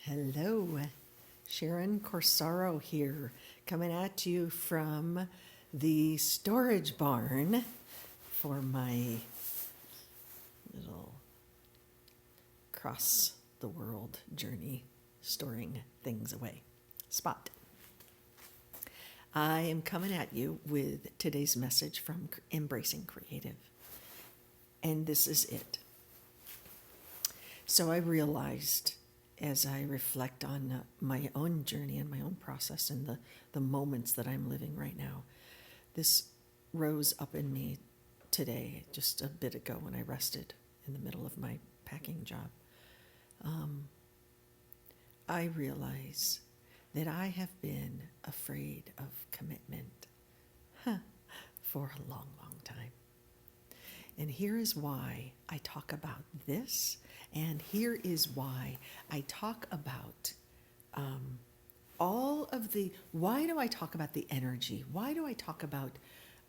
Hello, Sharon Corsaro here, coming at you from the storage barn for my little cross the world journey, storing things away spot. I am coming at you with today's message from Embracing Creative, and this is it. So I realized, as I reflect on my own journey and my own process and the moments that I'm living right now, this rose up in me today, just a bit ago when I rested in the middle of my packing job. I realize that I have been afraid of commitment for a long, long time. And here is why I talk about this. And here is why I talk about why do I talk about the energy? Why do I talk about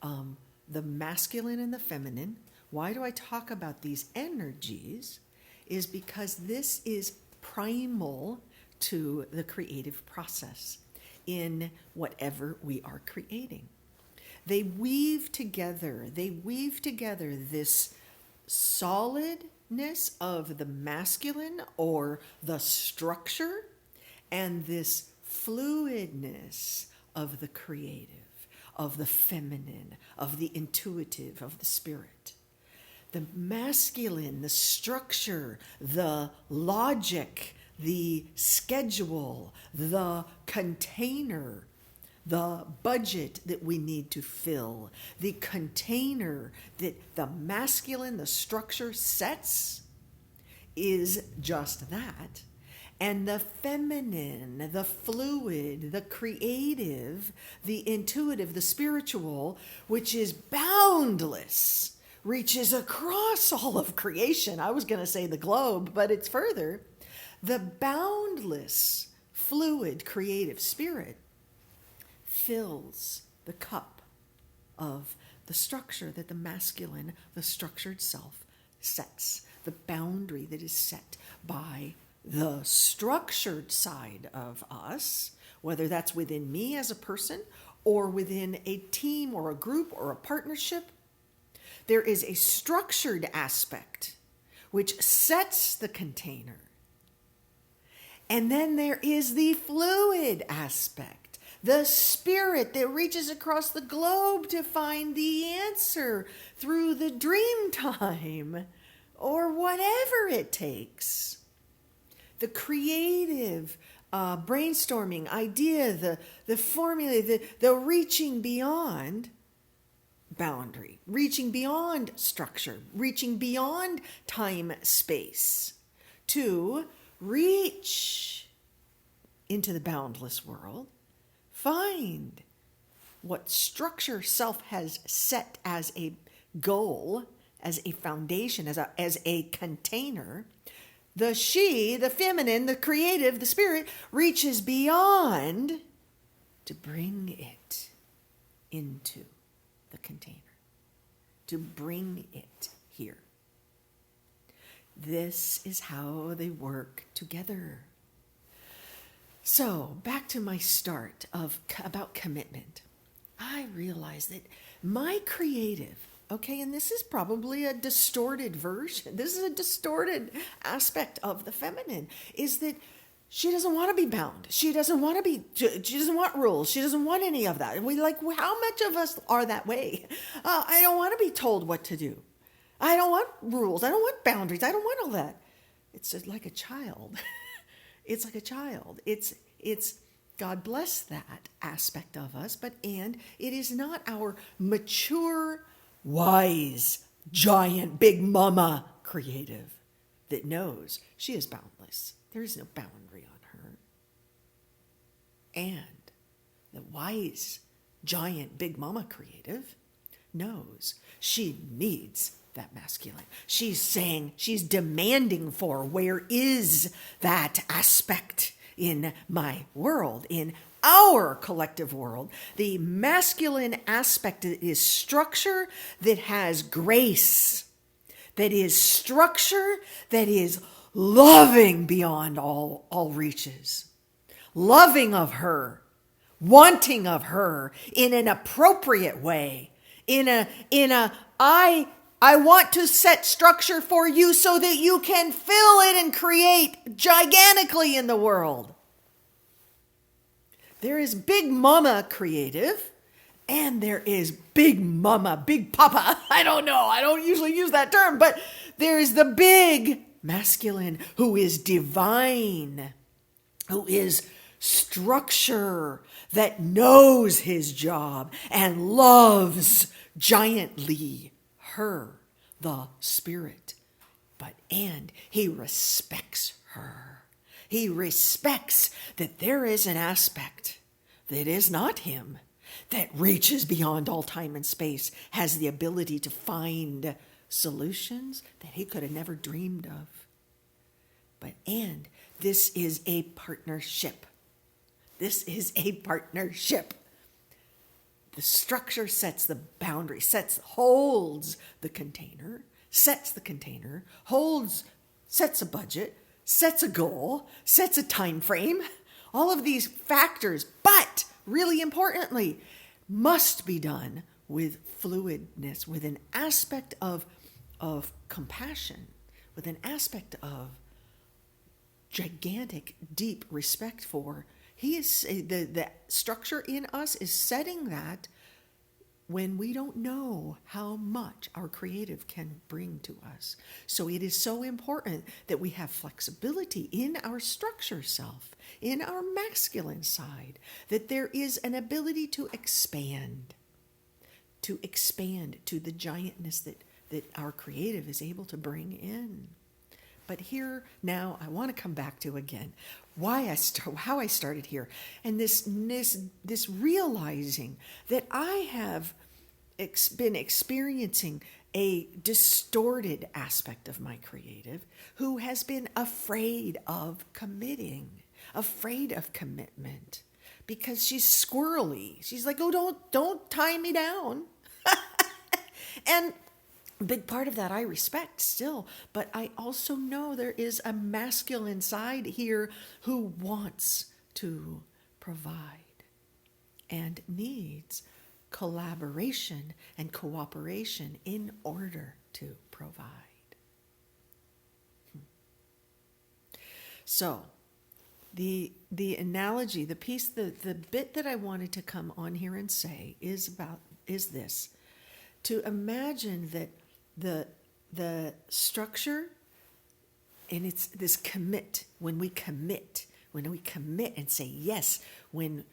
the masculine and the feminine? Why do I talk about these energies? Is because this is primal to the creative process in whatever we are creating. They weave together this solidness of the masculine or the structure and this fluidness of the creative, of the feminine, of the intuitive, of the spirit. The masculine, the structure, the logic, the schedule, the container, the budget that we need to fill, the container that the masculine, the structure sets, is just that. And the feminine, the fluid, the creative, the intuitive, the spiritual, which is boundless, reaches across all of creation. I was going to say the globe, but it's further. The boundless, fluid, creative spirit fills the cup of the structure that the masculine, the structured self, sets, the boundary that is set by the structured side of us, whether that's within me as a person or within a team or a group or a partnership. There is a structured aspect which sets the container. And then there is the fluid aspect, the spirit that reaches across the globe to find the answer through the dream time or whatever it takes. The creative brainstorming idea, the formula, the reaching beyond boundary, reaching beyond structure, reaching beyond time, space, to reach into the boundless world, find what structure self has set as a goal, as a foundation, as a container. The she, the feminine, the creative, the spirit reaches beyond to bring it into the container, to bring it here. This is how they work together. So back to my start about commitment. I realized that my creative, okay, and this is probably a distorted version. This is a distorted aspect of the feminine, is that she doesn't want to be bound. She doesn't want rules. She doesn't want any of that. How much of us are that way? I don't want to be told what to do. I don't want rules. I don't want boundaries. I don't want all that. It's just like a child. It's like a child. It's God bless that aspect of us, and it is not our mature, wise, giant, big mama creative that knows she is boundless. There is no boundary on her. And the wise, giant, big mama creative knows she needs that masculine. She's saying, she's demanding for, where is that aspect in my world, in our collective world? The masculine aspect that is structure, that has grace, that is structure, that is loving beyond all reaches, loving of her, wanting of her in an appropriate way, I want to set structure for you so that you can fill it and create gigantically in the world. There is Big Mama creative, and there is Big Mama, Big Papa. I don't know. I don't usually use that term, but there is the big masculine who is divine, who is structure, that knows his job and loves giantly her, the spirit. And he respects her. He respects that there is an aspect that is not him, that reaches beyond all time and space, has the ability to find solutions that he could have never dreamed of. And this is a partnership. This is a partnership. The structure sets the boundary, holds the container, sets the container, sets a budget, sets a goal, sets a time frame. All of these factors, but really importantly, must be done with fluidness, with an aspect of compassion, with an aspect of gigantic, deep respect for. He is the structure in us is setting that when we don't know how much our creative can bring to us. So it is so important that we have flexibility in our structure self, in our masculine side, that there is an ability to expand to the giantness that our creative is able to bring in. But here now, I want to come back to again how I started here, and this realizing that I have been experiencing a distorted aspect of my creative, who has been afraid of committing, afraid of commitment, because she's squirrely. She's like, "Oh, don't tie me down," and a big part of that I respect still, but I also know there is a masculine side here who wants to provide and needs collaboration and cooperation in order to provide. So the analogy, the piece, the bit that I wanted to come on here and say is this: to imagine that the structure, and it's this when we commit and say yes, when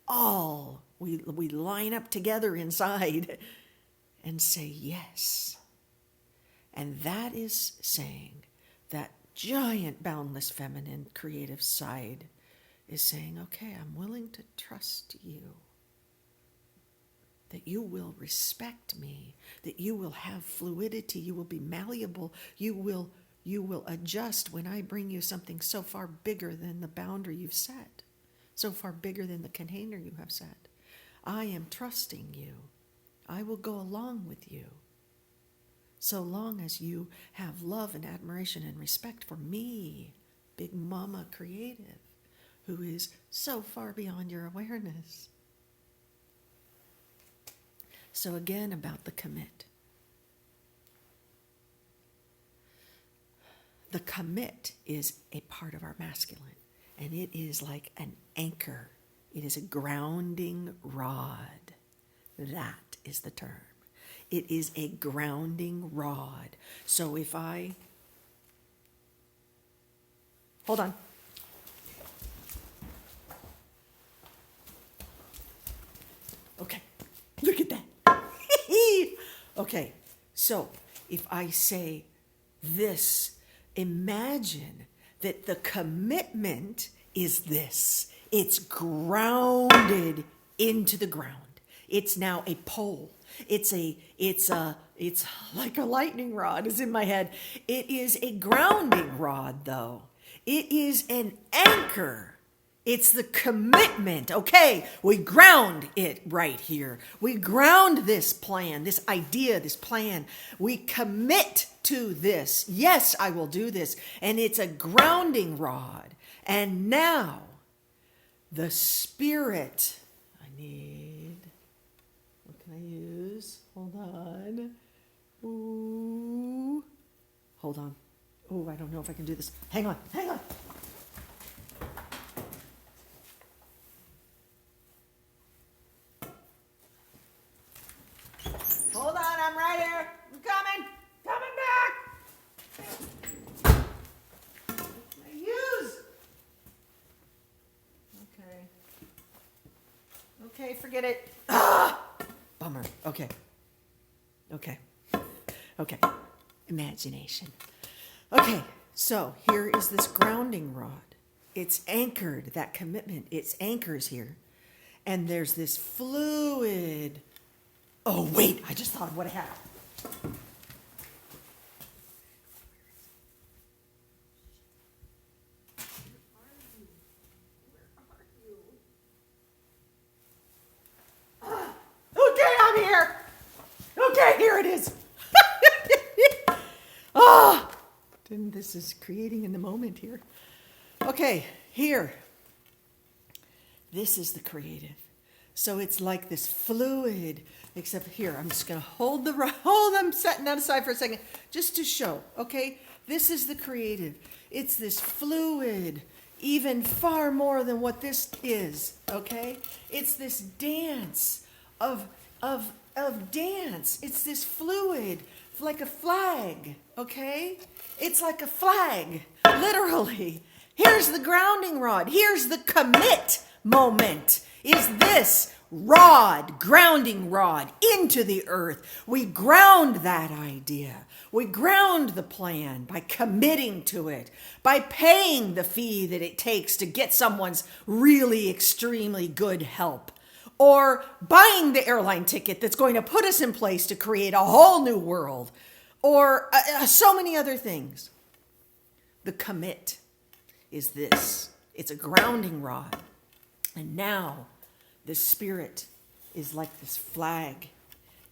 all we line up together inside and say yes. And that is saying that giant, boundless, feminine, creative side is saying, okay, I'm willing to trust you, that you will respect me, that you will have fluidity, you will be malleable, you will adjust when I bring you something so far bigger than the boundary you've set, so far bigger than the container you have set. I am trusting you. I will go along with you, so long as you have love and admiration and respect for me, Big Mama Creative, who is so far beyond your awareness. So again, about the commit. The commit is a part of our masculine, and it is like an anchor. It is a grounding rod. That is the term. It is a grounding rod. So if I... Hold on. Okay, look at that. Okay, so if I say this, imagine that the commitment is this. It's grounded into the ground. It's now a pole. It's like a lightning rod is in my head. It is a grounding rod, though. It is an anchor. It's the commitment. Okay, we ground it right here. We ground this plan, this idea, this plan. We commit to this. Yes, I will do this. And it's a grounding rod. And now, the spirit. What can I use? Hold on. Ooh. Hold on. Oh, I don't know if I can do this. Hang on. Hold on, I'm right here. I'm coming back. What can I use? Okay, forget it. Bummer. Okay. Imagination. Okay, so here is this grounding rod. It's anchored, that commitment, its anchors here. And there's this fluid. Oh, wait, I just thought of what I have. Okay, I'm here. Okay, here it is. This is creating in the moment here. Okay, here. This is the creative. So it's like this fluid, except here, I'm just going to hold I'm setting that aside for a second, just to show, okay? This is the creative. It's this fluid, even far more than what this is, okay? It's this dance of dance. It's this fluid, like a flag, okay? It's like a flag, literally. Here's the grounding rod. Here's the commit moment. Is this rod, grounding rod, into the earth. We ground that idea. We ground the plan by committing to it, by paying the fee that it takes to get someone's really extremely good help, or buying the airline ticket that's going to put us in place to create a whole new world, or so many other things. The commit is this. It's a grounding rod. And now the spirit is like this flag.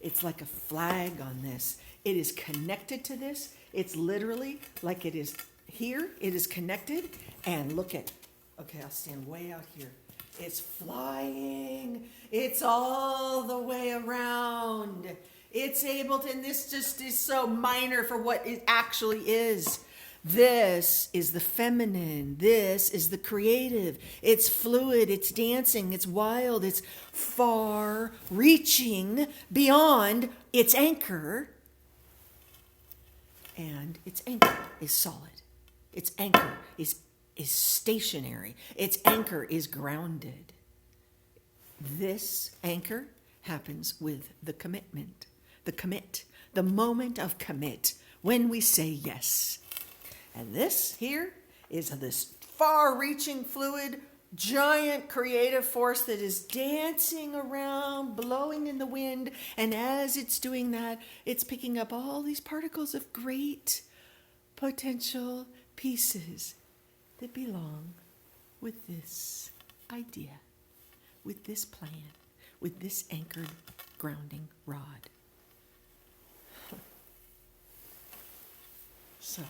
It's like a flag on this. It is connected to this. It's literally like it is here. It is connected. And look at, okay, I'll stand way out here. It's flying. It's all the way around. It's able to, and this just is so minor for what it actually is. This is the feminine. This is the creative. It's fluid. It's dancing. It's wild. It's far reaching beyond its anchor. And its anchor is solid. Its anchor is stationary. Its anchor is grounded. This anchor happens with the commitment. The commit. The moment of commit. When we say yes. And this here is this far-reaching fluid, giant creative force that is dancing around, blowing in the wind. And as it's doing that, it's picking up all these particles of great potential pieces that belong with this idea, with this plan, with this anchored grounding rod. So,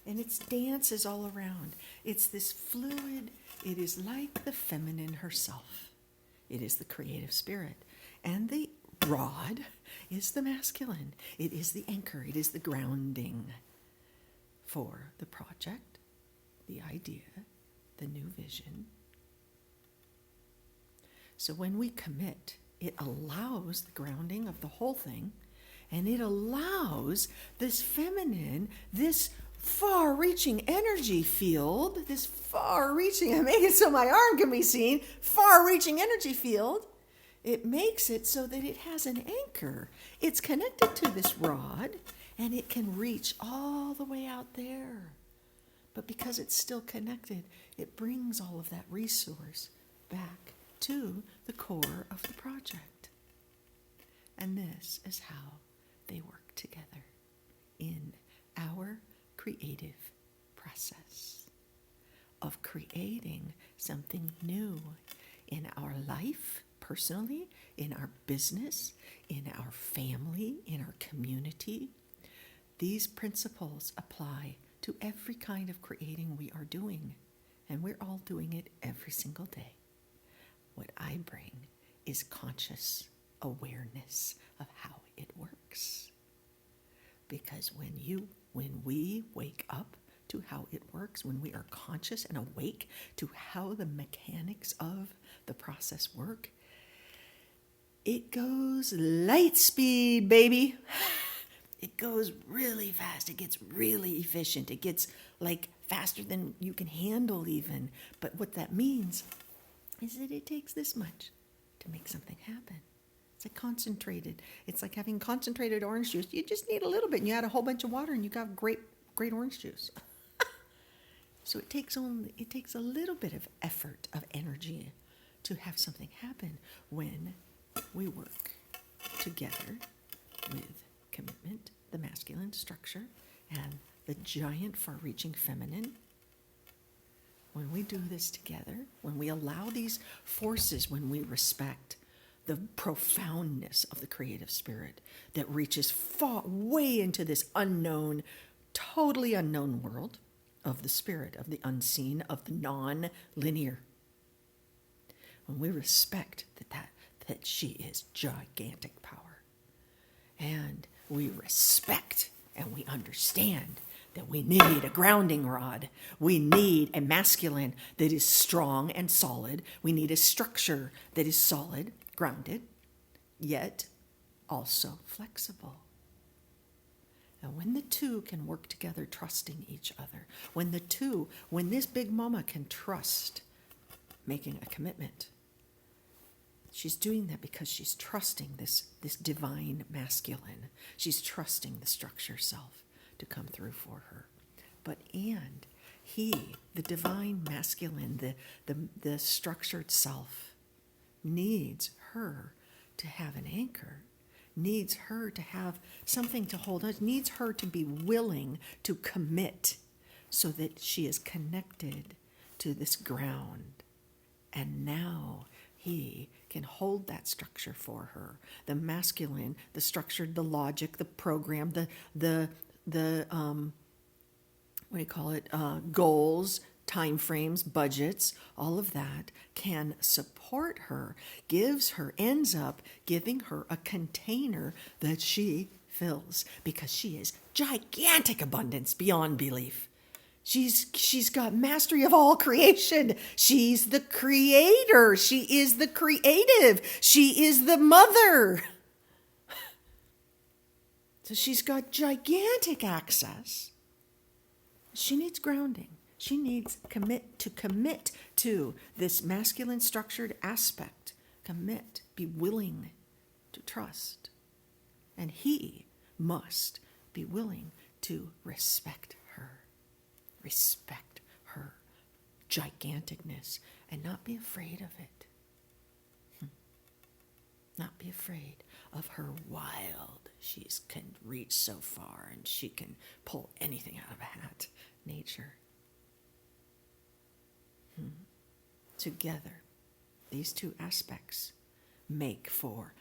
and its dance is all around. It's this fluid. It is like the feminine herself. It is the creative spirit. And the rod is the masculine. It is the anchor. It is the grounding for the project, the idea, the new vision. So when we commit, it allows the grounding of the whole thing, and it allows this feminine, this far-reaching energy field, this far-reaching, I make it so my arm can be seen, far-reaching energy field, it makes it so that it has an anchor. It's connected to this rod, and it can reach all the way out there. But because it's still connected, it brings all of that resource back to the core of the project. And this is how they work together in our creative process. of creating something new in our life, personally, in our business, in our family, in our community. These principles apply to every kind of creating we are doing, and we're all doing it every single day. What I bring is conscious awareness of how it works. Because when we wake up to how it works, when we are conscious and awake to how the mechanics of the process work, it goes light speed, baby. It goes really fast. It gets really efficient. It gets like faster than you can handle even. But what that means is that it takes this much to make something happen. It's like concentrated. It's like having concentrated orange juice. You just need a little bit, and you add a whole bunch of water, and you got great orange juice. So it takes a little bit of effort, of energy, to have something happen when we work together with commitment, the masculine structure, and the giant, far-reaching feminine. When we do this together, when we allow these forces, when we respect the profoundness of the creative spirit that reaches far, way into this unknown, totally unknown world of the spirit, of the unseen, of the non-linear. When we respect that she is gigantic power, and we respect and we understand that we need a grounding rod. We need a masculine that is strong and solid. We need a structure that is solid, grounded, yet also flexible. And when the two can work together, trusting each other, when this big mama can trust making a commitment, she's doing that because she's trusting this divine masculine. She's trusting the structure self to come through for her. And he, the divine masculine, the structured self, needs her to have an anchor, needs her to have something to hold on, needs her to be willing to commit so that she is connected to this ground. And now he can hold that structure for her. The masculine, the structured, the logic, the program, the goals, time frames, budgets, all of that can support her, ends up giving her a container that she fills, because she is gigantic abundance beyond belief. She's got mastery of all creation. She's the creator. She is the creative. She is the mother. So she's got gigantic access. She needs grounding. She needs commit to this masculine structured aspect. Commit, be willing to trust. And he must be willing to respect her giganticness, and not be afraid of it. Not be afraid of her wild, she can reach so far and she can pull anything out of a hat nature. Together, these two aspects make for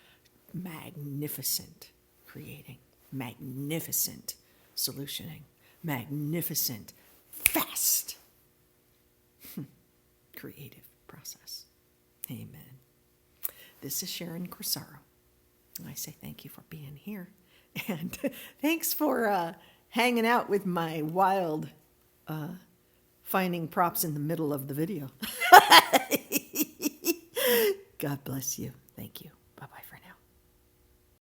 magnificent creating, magnificent solutioning, magnificent fast creative process. Amen. This is Sharon Corsaro. I say thank you for being here. And thanks for hanging out with my wild finding props in the middle of the video. God bless you. Thank you.